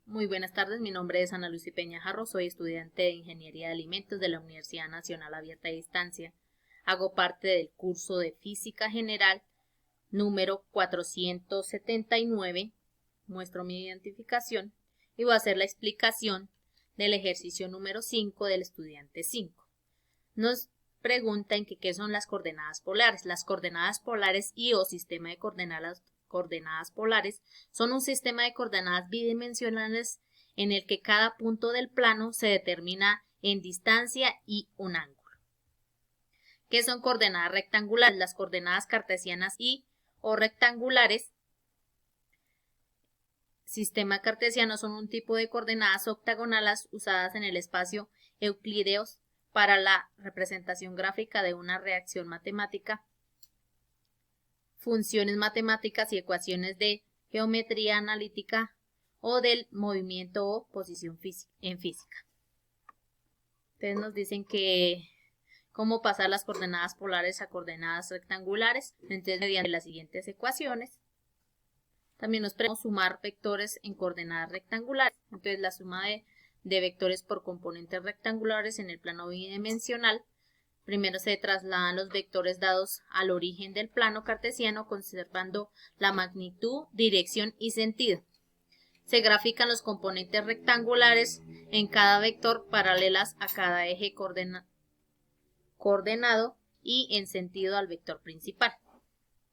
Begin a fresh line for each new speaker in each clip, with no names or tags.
Muy buenas tardes, mi nombre es Ana Lucy Peña Jarro, soy estudiante de Ingeniería de Alimentos de la Universidad Nacional Abierta de Distancia. Hago parte del curso de Física General número 479. Muestro mi identificación y voy a hacer la explicación del ejercicio número 5 del estudiante 5. Nos preguntan que qué son las coordenadas polares. Las coordenadas polares o sistema de coordenadas polares son un sistema de coordenadas bidimensionales en el que cada punto del plano se determina en distancia y un ángulo. ¿Qué son coordenadas rectangulares? Las coordenadas cartesianas o rectangulares sistema cartesiano son un tipo de coordenadas octagonales usadas en el espacio euclídeo para la representación gráfica de una reacción matemática, funciones matemáticas y ecuaciones de geometría analítica o del movimiento o posición en física. Entonces nos dicen que cómo pasar las coordenadas polares a coordenadas rectangulares, entonces mediante las siguientes ecuaciones. También nos preguntamos sumar vectores en coordenadas rectangulares, entonces la suma de vectores por componentes rectangulares en el plano bidimensional. Primero se trasladan los vectores dados al origen del plano cartesiano conservando la magnitud, dirección y sentido. Se grafican los componentes rectangulares en cada vector paralelas a cada eje coordenado y en sentido al vector principal.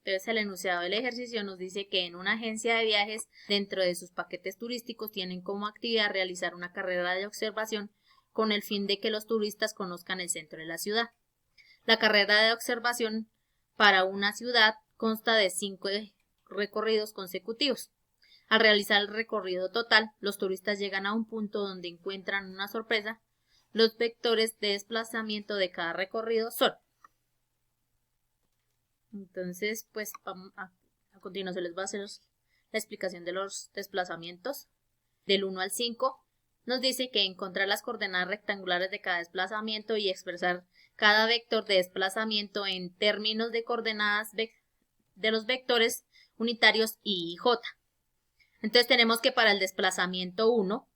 Entonces el enunciado del ejercicio nos dice que en una agencia de viajes, dentro de sus paquetes turísticos, tienen como actividad realizar una carrera de observación con el fin de que los turistas conozcan el centro de la ciudad. La carrera de observación para una ciudad consta de 5 recorridos consecutivos. Al realizar el recorrido total, los turistas llegan a un punto donde encuentran una sorpresa. Los vectores de desplazamiento de cada recorrido son. Entonces, pues a continuación les voy a hacer la explicación de los desplazamientos del 1 al 5. Nos dice que encontrar las coordenadas rectangulares de cada desplazamiento y expresar cada vector de desplazamiento en términos de coordenadas de los vectores unitarios I y J. Entonces tenemos que para el desplazamiento 1,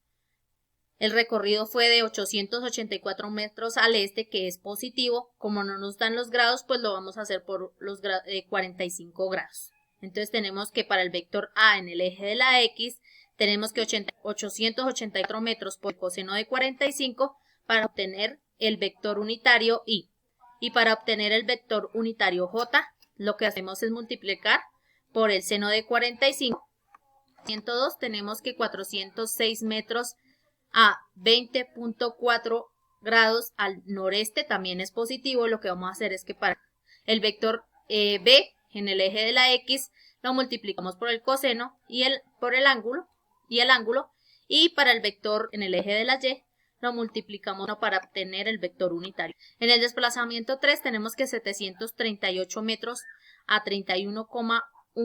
el recorrido fue de 884 metros al este, que es positivo. Como no nos dan los grados, pues lo vamos a hacer por los 45 grados. Entonces tenemos que para el vector A en el eje de la X, tenemos que 884 metros por el coseno de 45 para obtener el vector unitario Y. Y para obtener el vector unitario J, lo que hacemos es multiplicar por el seno de 45. 102 tenemos que 406 metros a 20.4 grados al noreste también es positivo. Lo que vamos a hacer es que para el vector B en el eje de la X lo multiplicamos por el coseno y por el ángulo, y para el vector en el eje de la Y lo multiplicamos para obtener el vector unitario. En el desplazamiento 3 tenemos que 738 metros a 31,1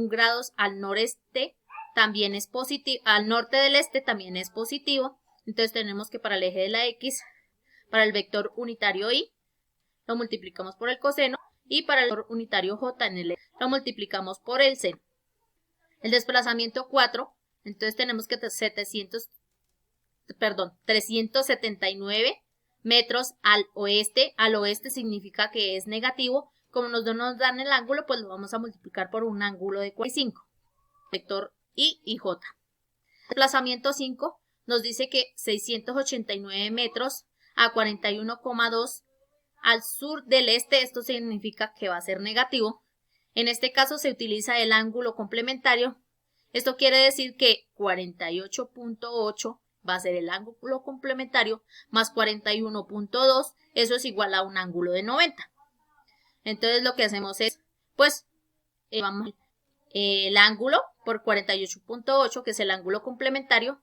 grados al noreste también es positivo, al norte del este también es positivo. Entonces tenemos que para el eje de la X, para el vector unitario Y, lo multiplicamos por el coseno, y para el vector unitario J en el eje, lo multiplicamos por el seno. El desplazamiento 4, entonces tenemos que 379 metros al oeste. Al oeste significa que es negativo. Como nos dan el ángulo, pues lo vamos a multiplicar por un ángulo de 45. Vector I y J. Desplazamiento 5 nos dice que 689 metros a 41,2 al sur del este. Esto significa que va a ser negativo. En este caso se utiliza el ángulo complementario. Esto quiere decir que 48.8 va a ser el ángulo complementario más 41.2. Eso es igual a un ángulo de 90. Entonces lo que hacemos es, pues, vamos el ángulo por 48.8, que es el ángulo complementario,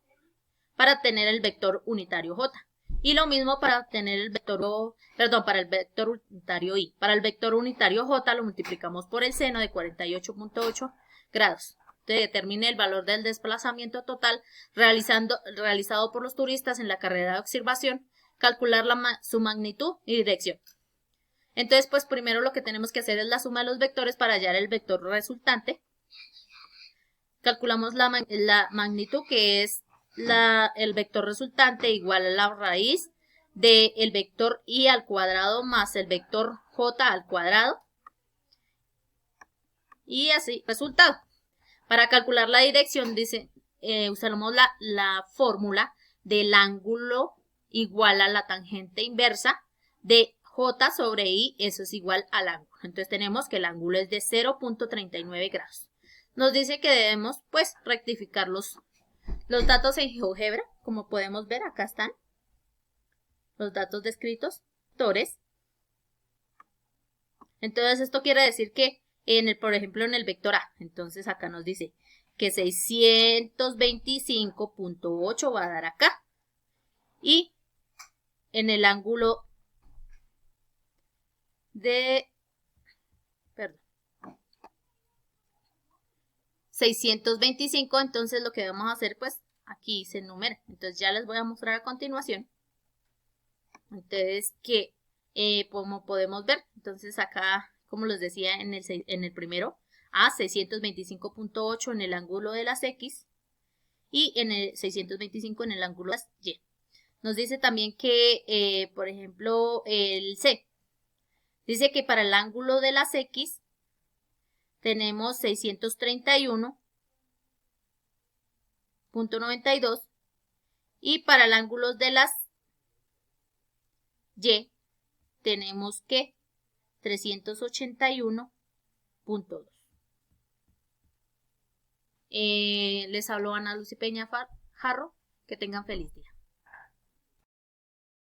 para obtener el vector unitario J. Y lo mismo para obtener el vector, para el vector unitario Y. Para el vector unitario J lo multiplicamos por el seno de 48.8 grados. Entonces determine el valor del desplazamiento total realizado por los turistas en la carrera de observación, calcular su magnitud y dirección. Entonces, pues primero lo que tenemos que hacer es la suma de los vectores para hallar el vector resultante. Calculamos la magnitud, que es el vector resultante igual a la raíz del vector y al cuadrado más el vector j al cuadrado. Y así, resultado. Para calcular la dirección, dice, usamos la fórmula del ángulo igual a la tangente inversa de j sobre i, eso es igual al ángulo. Entonces tenemos que el ángulo es de 0.39 grados. Nos dice que debemos, pues, rectificar los datos en GeoGebra. Como podemos ver, acá están los datos descritos, vectores. Entonces esto quiere decir que, por ejemplo, en el vector A, entonces acá nos dice que 625.8 va a dar acá. Y en el ángulo de 625, entonces lo que vamos a hacer, pues aquí se enumera. Entonces ya les voy a mostrar a continuación. Entonces que como podemos ver, entonces acá, como les decía en el primero, a 625.8 en el ángulo de las X y en el 625 en el ángulo de las Y. Nos dice también que, por ejemplo, el C. Dice que para el ángulo de las X tenemos 631.92 y para el ángulo de las Y tenemos que 381.2. Les habló Ana Lucy Peña Jarro. Que tengan feliz día.